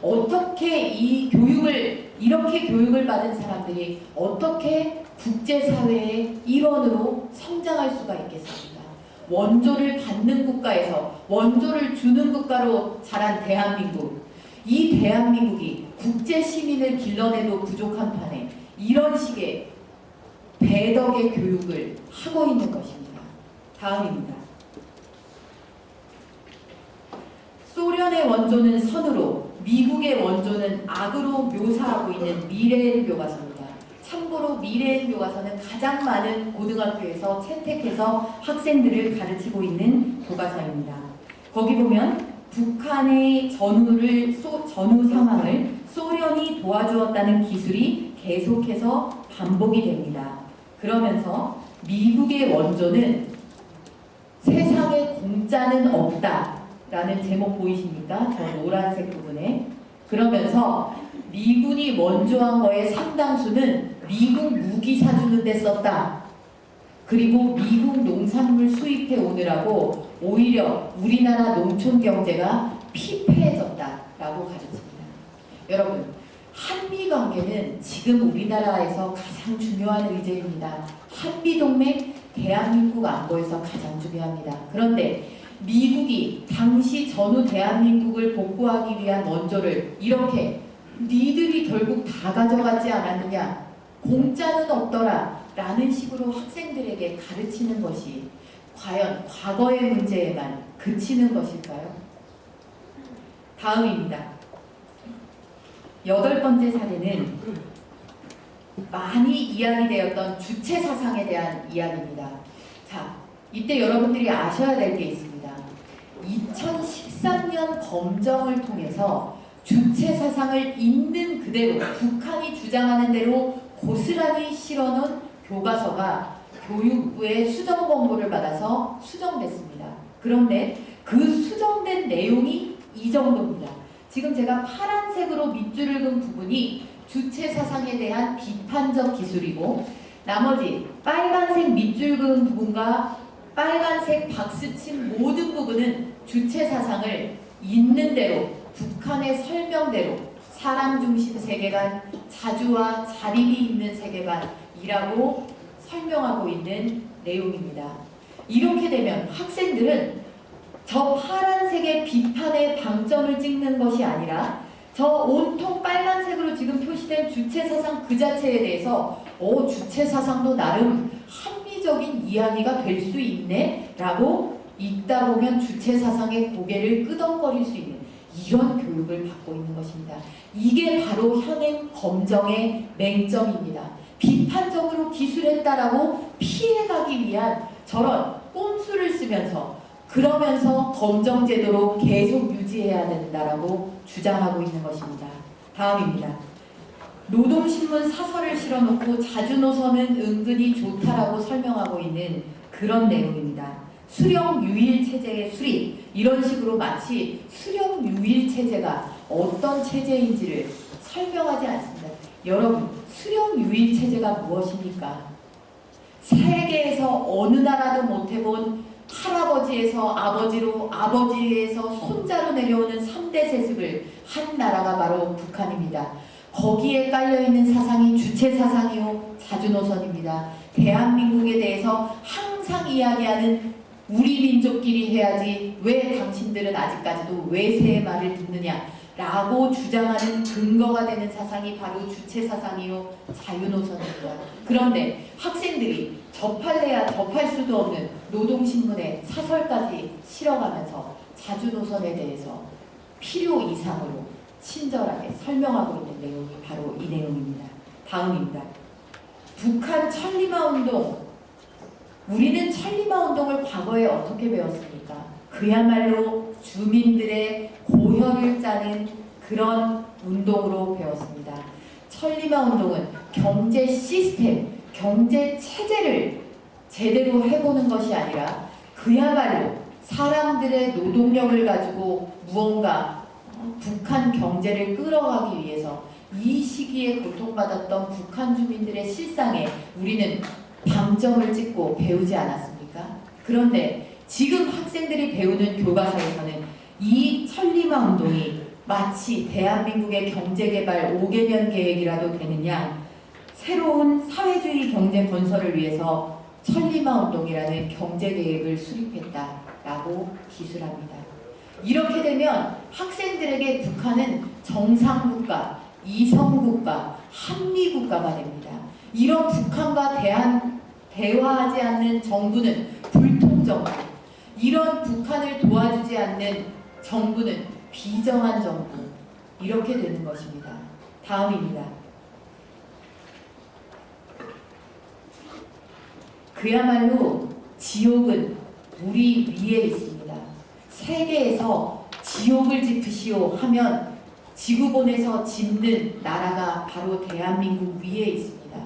어떻게 이 교육을 이렇게 교육을 받은 사람들이 어떻게 국제사회의 일원으로 성장할 수가 있겠습니까? 원조를 받는 국가에서 원조를 주는 국가로 자란 대한민국, 이 대한민국이 국제 시민을 길러내도 부족한 판에 이런 식의 배덕의 교육을 하고 있는 것입니다. 다음입니다. 소련의 원조는 선으로, 미국의 원조는 악으로 묘사하고 있는 미래의 교과서입니다. 참고로 미래의 교과서는 가장 많은 고등학교에서 채택해서 학생들을 가르치고 있는 교과서입니다. 거기 보면 북한의 전후 상황을 소련이 도와주었다는 기술이 계속해서 반복이 됩니다. 그러면서 미국의 원조는 세상에 공짜는 없다라는 제목 보이십니까? 저 노란색 부분에. 그러면서 미군이 원조한 거의 상당수는 미국 무기 사주는 데 썼다. 그리고 미국 농산물 수입해 오느라고 오히려 우리나라 농촌 경제가 피폐해졌다라고 가르칩니다. 여러분, 한미 관계는 지금 우리나라에서 가장 중요한 의제입니다. 한미 동맹, 대한민국 안보에서 가장 중요합니다. 그런데 미국이 당시 전후 대한민국을 복구하기 위한 원조를 이렇게 니들이 결국 다 가져가지 않았느냐, 공짜는 없더라 라는 식으로 학생들에게 가르치는 것이 과연 과거의 문제에만 그치는 것일까요? 다음입니다. 8번째 사례는 많이 이야기되었던 주체 사상에 대한 이야기입니다. 자, 이때 여러분들이 아셔야 될 게 있습니다. 2013년 검정을 통해서 주체 사상을 있는 그대로 북한이 주장하는 대로 고스란히 실어놓은 교과서가 교육부의 수정 권고를 받아서 수정됐습니다. 그런데 그 수정된 내용이 이 정도입니다. 지금 제가 파란색으로 밑줄을 그은 부분이 주체 사상에 대한 비판적 기술이고 나머지 빨간색 밑줄 그은 부분과 빨간색 박스친 모든 부분은 주체 사상을 있는 대로 북한의 설명대로 사람 중심 세계관, 자주와 자립이 있는 세계관이라고 설명하고 있는 내용입니다. 이렇게 되면 학생들은 저 파란색의 비판의 방점을 찍는 것이 아니라 저 온통 빨간색으로 지금 표시된 주체사상 그 자체에 대해서 주체사상도 나름 합리적인 이야기가 될 수 있네 라고 읽다 보면 주체사상의 고개를 끄덕거릴 수 있는 이런 교육을 받고 있는 것입니다. 이게 바로 현행 검정의 맹점입니다. 비판적으로 기술했다라고 피해가기 위한 저런 꼼수를 쓰면서 그러면서 검정제도로 계속 유지해야 된다라고 주장하고 있는 것입니다. 다음입니다. 노동신문 사설을 실어놓고 자주노선은 은근히 좋다라고 설명하고 있는 그런 내용입니다. 수령유일체제의 수립, 이런 식으로 마치 수령유일체제가 어떤 체제인지를 설명하지 않습니다. 여러분, 수령유일체제가 무엇입니까? 세계에서 어느 나라도 못해본 할아버지에서 아버지로, 아버지에서 손자로 내려오는 3대 세습을 한 나라가 바로 북한입니다. 거기에 깔려있는 사상이 주체사상이요 자주노선입니다. 대한민국에 대해서 항상 이야기하는 우리 민족끼리 해야지 왜 당신들은 아직까지도 외세의 말을 듣느냐 라고 주장하는 근거가 되는 사상이 바로 주체사상이요 자유노선입니다. 그런데 학생들이 접할래야 접할 수도 없는 노동신문에 사설까지 실어가면서 자주노선에 대해서 필요 이상으로 친절하게 설명하고 있는 내용이 바로 이 내용입니다. 다음입니다. 북한 천리마운동, 우리는 천리마운동을 과거에 어떻게 배웠습니까? 그야말로 주민들의 고혈을 짜는 그런 운동으로 배웠습니다. 천리마운동은 경제 시스템, 경제 체제를 제대로 해보는 것이 아니라 그야말로 사람들의 노동력을 가지고 무언가 북한 경제를 끌어가기 위해서 이 시기에 고통받았던 북한 주민들의 실상에 우리는 방점을 찍고 배우지 않았습니까? 그런데 지금 학생들이 배우는 교과서에서는 이 천리마 운동이 마치 대한민국의 경제개발 5개년 계획이라도 되는 양 새로운 사회주의 경제 건설을 위해서 천리마 운동이라는 경제계획을 수립했다라고 기술합니다. 이렇게 되면 학생들에게 북한은 정상국가, 이성국가, 한미국가가 됩니다. 이런 북한과 대화하지 않는 정부는 불통정부, 이런 북한을 도와주지 않는 정부는 비정한 정부, 이렇게 되는 것입니다. 다음입니다. 그야말로 지옥은 우리 위에 있습니다. 세계에서 지옥을 짚으시오 하면 지구본에서 짓는 나라가 바로 대한민국 위에 있습니다.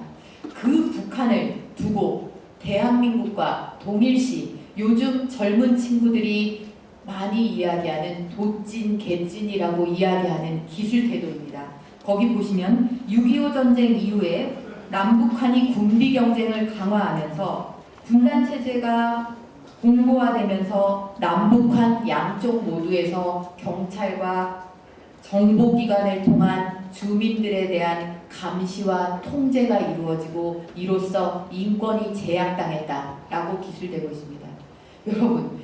그 북한을 두고 대한민국과 동일시 요즘 젊은 친구들이 많이 이야기하는 도찐, 개찐이라고 이야기하는 기술 태도입니다. 거기 보시면 6.25 전쟁 이후에 남북한이 군비 경쟁을 강화하면서 분단체제가 공고화되면서 남북한 양쪽 모두에서 경찰과 정보기관을 통한 주민들에 대한 감시와 통제가 이루어지고 이로써 인권이 제약당했다라고 기술되고 있습니다. 여러분,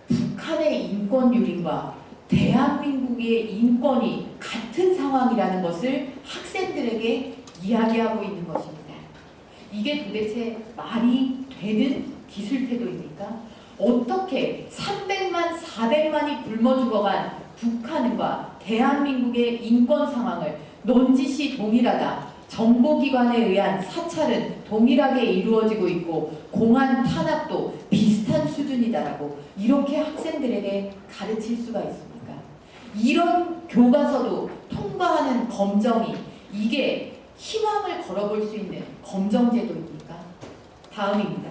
북한의 인권 유린과 대한민국의 인권이 같은 상황이라는 것을 학생들에게 이야기하고 있는 것입니다. 이게 도대체 말이 되는 기술 태도입니까? 어떻게 300만, 400만이 굶어 죽어간 북한과 대한민국의 인권 상황을 넌지시 동일하다. 정보기관에 의한 사찰은 동일하게 이루어지고 있고 공안 탄압도 비슷한 수준이다라고 이렇게 학생들에게 가르칠 수가 있습니까? 이런 교과서도 통과하는 검정이 이게 희망을 걸어볼 수 있는 검정제도입니까? 다음입니다.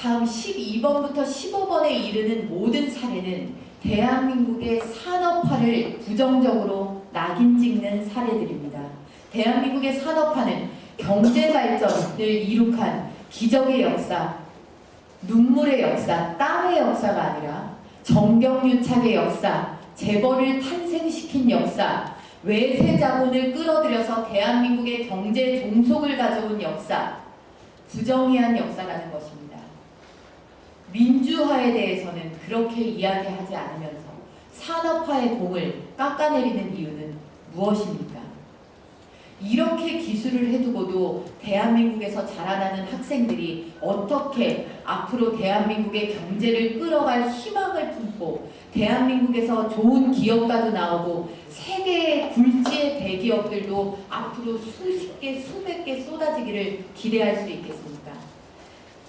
다음 12번부터 15번에 이르는 모든 사례는 대한민국의 산업화를 부정적으로 낙인 찍는 사례들입니다. 대한민국의 산업화는 경제발전을 이룩한 기적의 역사, 눈물의 역사, 땀의 역사가 아니라 정경유착의 역사, 재벌을 탄생시킨 역사, 외세 자본을 끌어들여서 대한민국의 경제 종속을 가져온 역사, 부정의한 역사라는 것입니다. 민주화에 대해서는 그렇게 이야기하지 않으면서 산업화의 공을 깎아내리는 이유는 무엇입니까? 이렇게 기술을 해두고도 대한민국에서 자라나는 학생들이 어떻게 앞으로 대한민국의 경제를 끌어갈 희망을 품고 대한민국에서 좋은 기업가도 나오고 세계의 굴지의 대기업들도 앞으로 수십 개, 수백 개 쏟아지기를 기대할 수 있겠습니까?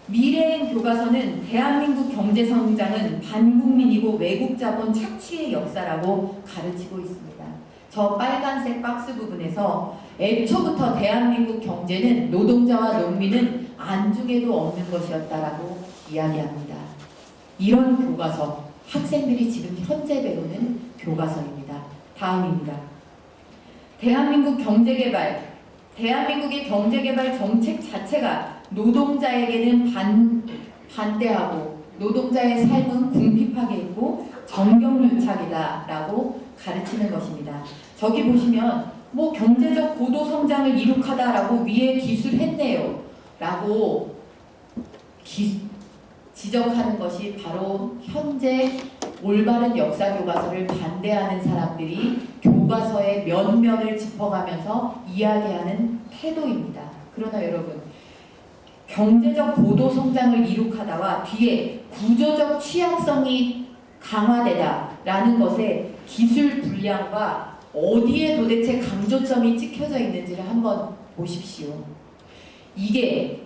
미래인 교과서는 대한민국 경제 성장은 반국민이고 외국 자본 착취의 역사라고 가르치고 있습니다. 저 빨간색 박스 부분에서 애초부터 대한민국 경제는 노동자와 농민은 안중에도 없는 것이었다라고 이야기합니다. 이런 교과서, 학생들이 지금 현재 배우는 교과서입니다. 다음입니다. 대한민국의 경제개발 정책 자체가 노동자에게는 반대하고 노동자의 삶은 궁핍하게 있고 정경유착이다라고 가르치는 것입니다. 저기 보시면 뭐 경제적 고도 성장을 이룩하다라고 위에 기술했네요 라고 지적하는 것이 바로 현재 올바른 역사 교과서를 반대하는 사람들이 교과서의 면면을 짚어가면서 이야기하는 태도입니다. 그러나 여러분, 경제적 고도 성장을 이룩하다와 뒤에 구조적 취약성이 강화되다라는 것에 기술 분량과 어디에 도대체 강조점이 찍혀져 있는지를 한번 보십시오. 이게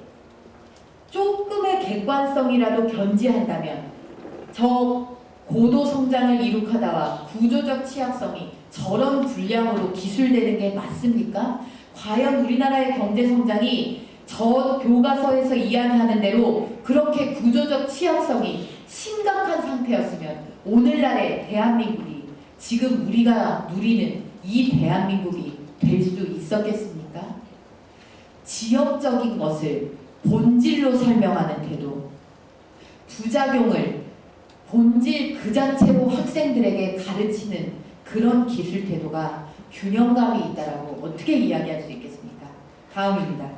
조금의 객관성이라도 견지한다면 저 고도 성장을 이룩하다와 구조적 취약성이 저런 분량으로 기술되는 게 맞습니까? 과연 우리나라의 경제 성장이 저 교과서에서 이야기하는 대로 그렇게 구조적 취약성이 심각한 상태였으면 오늘날의 대한민국이 지금 우리가 누리는 이 대한민국이 될 수 있었겠습니까? 지역적인 것을 본질로 설명하는 태도, 부작용을 본질 그 자체로 학생들에게 가르치는 그런 기술 태도가 균형감이 있다라고 어떻게 이야기할 수 있겠습니까? 다음입니다.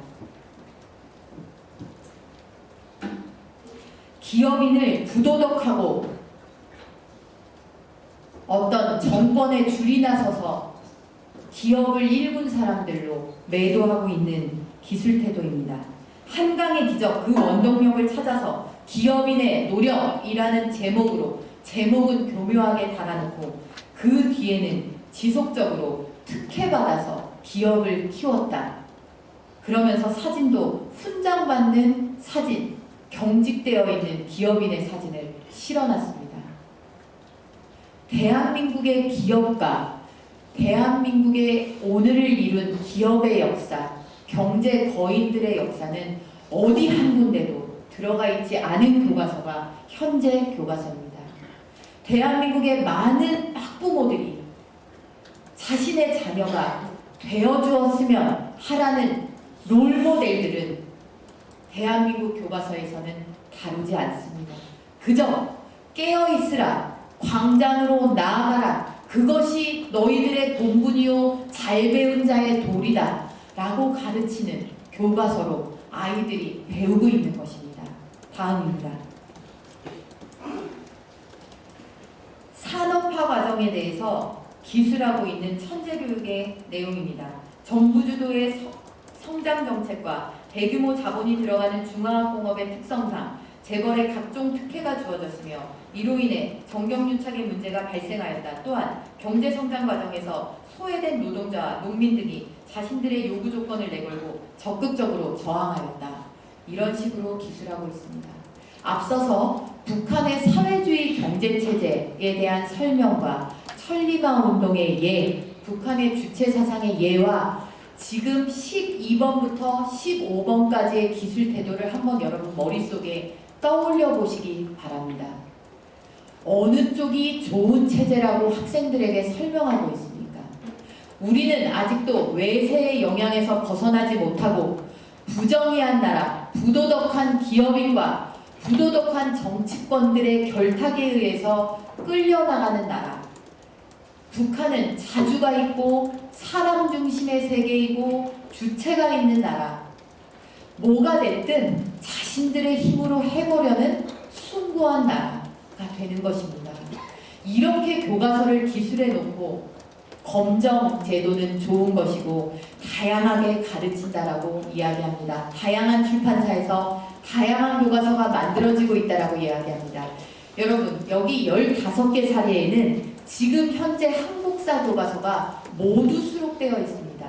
기업인을 부도덕하고 어떤 정권의 줄이 나서서 기업을 일군 사람들로 매도하고 있는 기술 태도입니다. 한강의 기적, 그 원동력을 찾아서 기업인의 노력이라는 제목으로 제목은 교묘하게 달아놓고 그 뒤에는 지속적으로 특혜받아서 기업을 키웠다. 그러면서 사진도 훈장받는 사진, 경직되어 있는 기업인의 사진을 실어놨습니다. 대한민국의 기업가, 대한민국의 오늘을 이룬 기업의 역사, 경제 거인들의 역사는 어디 한 군데도 들어가 있지 않은 교과서가 현재 교과서입니다. 대한민국의 많은 학부모들이 자신의 자녀가 되어주었으면 하라는 롤모델들은 대한민국 교과서에서는 다루지 않습니다. 그저 깨어있으라, 광장으로 나아가라, 그것이 너희들의 본분이요 잘 배운 자의 도리다 라고 가르치는 교과서로 아이들이 배우고 있는 것입니다. 다음입니다. 산업화 과정에 대해서 기술하고 있는 천재교육의 내용입니다. 정부 주도의 성장 정책과 대규모 자본이 들어가는 중화학공업의 특성상 재벌의 각종 특혜가 주어졌으며 이로 인해 정경유착의 문제가 발생하였다. 또한 경제성장 과정에서 소외된 노동자와 농민 등이 자신들의 요구 조건을 내걸고 적극적으로 저항하였다. 이런 식으로 기술하고 있습니다. 앞서서 북한의 사회주의 경제체제에 대한 설명과 천리마 운동의 예, 북한의 주체사상의 예와 지금 12번부터 15번까지의 기술 태도를 한번 여러분 머릿속에 떠올려 보시기 바랍니다. 어느 쪽이 좋은 체제라고 학생들에게 설명하고 있습니까? 우리는 아직도 외세의 영향에서 벗어나지 못하고 부정의한 나라, 부도덕한 기업인과 부도덕한 정치권들의 결탁에 의해서 끌려나가는 나라. 북한은 자주가 있고 사람 중심의 세계이고 주체가 있는 나라. 뭐가 됐든 자신들의 힘으로 해보려는 숭고한 나라가 되는 것입니다. 이렇게 교과서를 기술해 놓고 검정 제도는 좋은 것이고 다양하게 가르친다라고 이야기합니다. 다양한 출판사에서 다양한 교과서가 만들어지고 있다라고 이야기합니다. 여러분, 여기 15개 사례에는 지금 현재 한국사 교과서가 모두 수록되어 있습니다.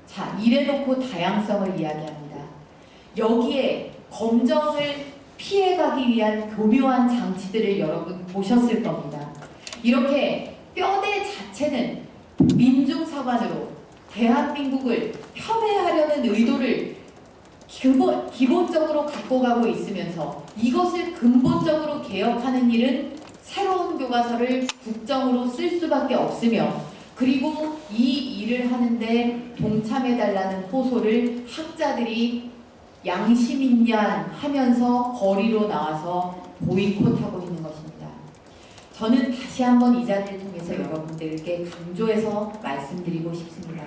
자, 이래놓고 다양성을 이야기합니다. 여기에 검정을 피해가기 위한 교묘한 장치들을 여러분 보셨을 겁니다. 이렇게 뼈대 자체는 민중사관으로 대한민국을 폄훼하려는 의도를 기본적으로 갖고 가고 있으면서 이것을 근본적으로 개혁하는 일은 새로운 교과서를 국정으로 쓸 수밖에 없으며, 그리고 이 일을 하는데 동참해달라는 호소를 학자들이 양심 있냐 하면서 거리로 나와서 보이콧하고 있는 것입니다. 저는 다시 한번 이 자리를 통해서 여러분들께 강조해서 말씀드리고 싶습니다.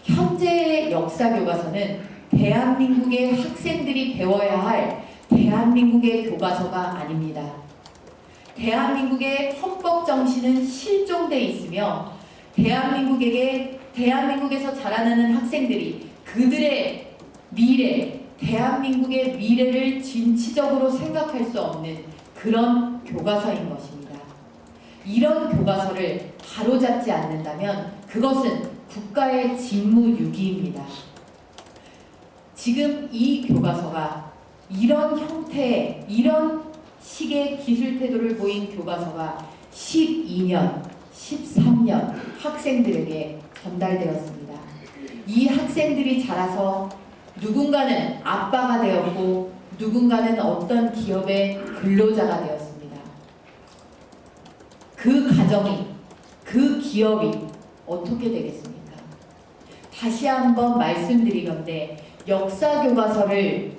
현재의 역사 교과서는 대한민국의 학생들이 배워야 할 대한민국의 교과서가 아닙니다. 대한민국의 헌법 정신은 실종돼 있으며 대한민국에서 자라나는 학생들이 그들의 미래, 대한민국의 미래를 진취적으로 생각할 수 없는 그런 교과서인 것입니다. 이런 교과서를 바로잡지 않는다면 그것은 국가의 직무유기입니다. 지금 이 교과서가 이런 형태의, 이런 식의 기술 태도를 보인 교과서가 12년, 13년 학생들에게 전달되었습니다. 이 학생들이 자라서 누군가는 아빠가 되었고 누군가는 어떤 기업의 근로자가 되었습니다. 그 가정이, 그 기업이 어떻게 되겠습니까? 다시 한번 말씀드리건대 역사 교과서를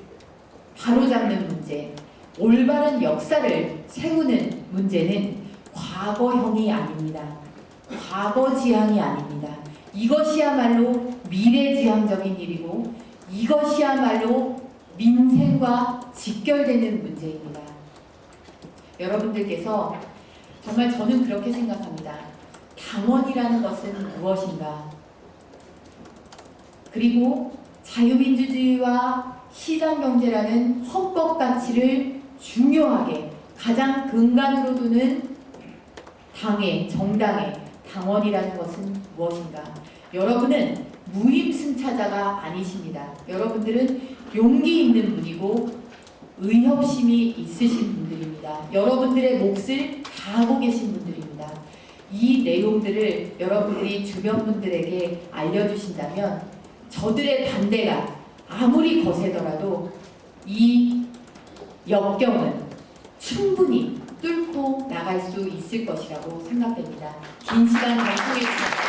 바로잡는 문제, 올바른 역사를 세우는 문제는 과거형이 아닙니다. 과거지향이 아닙니다. 이것이야말로 미래지향적인 일이고 이것이야말로 민생과 직결되는 문제입니다. 여러분들께서 정말 저는 그렇게 생각합니다. 당원이라는 것은 무엇인가? 그리고 자유민주주의와 시장경제라는 헌법 가치를 중요하게 가장 근간으로 두는 당의, 정당의 당원이라는 것은 무엇인가? 여러분은 무임승차자가 아니십니다. 여러분들은 용기 있는 분이고 의협심이 있으신 분들입니다. 여러분들의 몫을 다하고 계신 분들입니다. 이 내용들을 여러분들이 주변 분들에게 알려주신다면 저들의 반대가 아무리 거세더라도 이 역경은 충분히 뚫고 나갈 수 있을 것이라고 생각됩니다. 긴 시간 방송했습니다.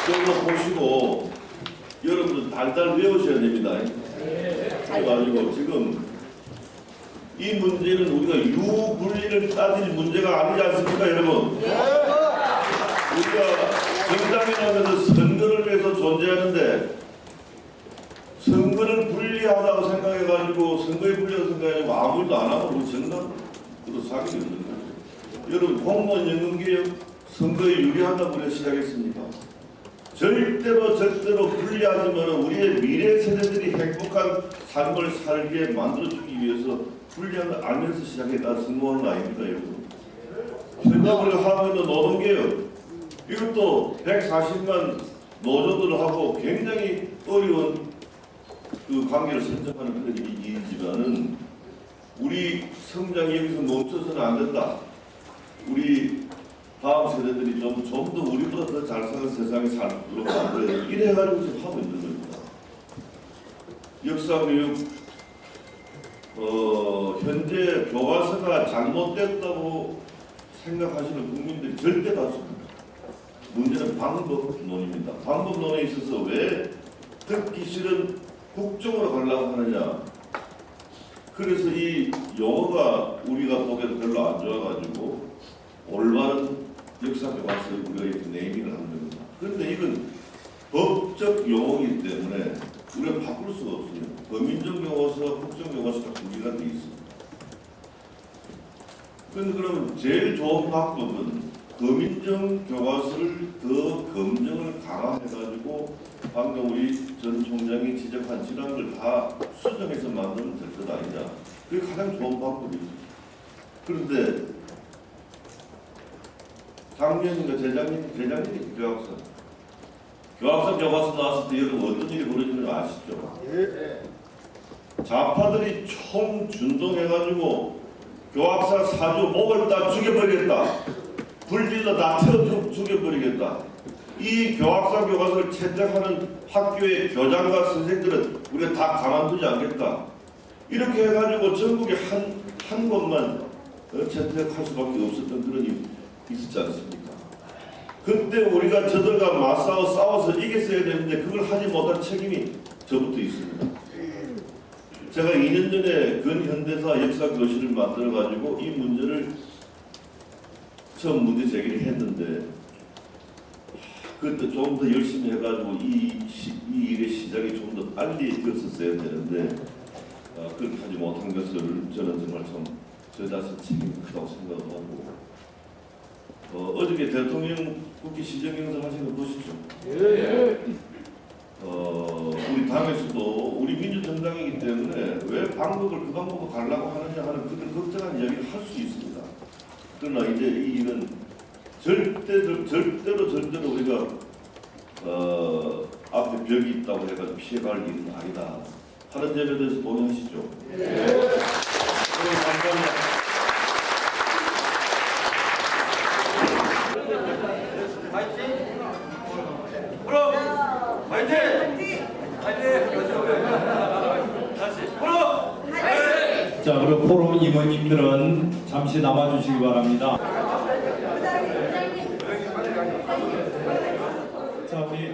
이거 보시고 여러분들 달달 외우셔야 됩니다. 그래가지고 지금 이 문제는 우리가 유불리를 따질 문제가 아니지 않습니까, 여러분? 우리가 정당이라면서 선거를 위해서 존재하는데 선거를 불리하다고 생각해가지고 선거에 불리하다고 생각해가지고 아무 일도 안 하고 우리 정당으로 사기 없는 거예요. 여러분, 공무원 연금개혁 선거에 유리하다고 그래 시작했습니까? 절대로 불리하지만 우리의 미래 세대들이 행복한 삶을 살게 만들어주기 위해서 불리한 걸 알면서 시작했다 승무원 아닙니까, 여러분? 현역을 하고 있는 노동개혁, 이것도 140만 노조들하고 굉장히 어려운 그 관계를 설정하는 그런 일이지만은 우리 성장이 여기서 멈춰서는 안 된다. 우리 다음 세대들이 좀 더 우리보다 더 잘 사는 세상에 살도록 만들어야 돼. 이래가지고 지금 하고 있는 겁니다. 역사교육 현재 교과서가 잘못됐다고 생각하시는 국민들이 절대 다수입니다. 문제는 방법론입니다. 방법론에 있어서 왜 듣기 싫은 국정으로 가려고 하느냐. 그래서 이 용어가 우리가 보기에도 별로 안 좋아가지고 올바른 역사 교과서를 우리가 이렇게 네이밍을 하는 겁니다. 그런데 이건 법적 용어이기 때문에 우리가 바꿀 수가 없어요. 범인정 교과서, 국정 교과서가 두 개가 돼 있습니다. 그런데 그러면 제일 좋은 방법은 범인정 교과서를 더 검증을 강화해가지고 방금 우리 전 총장이 지적한 질환을 다 수정해서 만들면 될 것 아니냐. 그게 가장 좋은 방법이죠. 그런데 작년인가 재작년이 교학사 교과서 나왔을 때 여러분 어떤 일이 벌어지는지 아시죠? 좌파들이 총 준동해가지고 교학사 사주 목을 다 죽여버리겠다. 불질러 다 태워 죽여버리겠다. 이 교학사 교과서를 채택하는 학교의 교장과 선생들은 우리가 다 가만두지 않겠다. 이렇게 해가지고 전국에 한 곳만 채택할 수밖에 없었던 그런 일이 있었지 않습니까? 그때 우리가 저들과 맞싸워 싸워서 이겼어야 되는데 그걸 하지 못한 책임이 저부터 있습니다. 제가 2년 전에 근현대사 역사교실을 만들어가지고 이 문제를 처음 문제 제기를 했는데 그때 좀 더 열심히 해가지고 이 일의 시작이 좀 더 빨리 되었었어야 되는데 그렇게 하지 못한 것을 저는 정말 참 저 자신 책임이 크다고 생각하고 어저께 대통령 국회 시정행사 하신 거 보시죠. 우리 당에서도 우리 민주정당이기 때문에 왜 방법을 그 방법으로 가려고 하느냐 하는 그런 걱정한 이야기를 할 수 있습니다. 그러나 이제 이 일은 절대로 우리가 앞에 벽이 있다고 해가지고 피해갈 일은 아니다 하는 점에 대해서 동의하시죠? 감사합니다. 자, 그리고 포럼 임원님들은 잠시 남아주시기 바랍니다. 자, 우리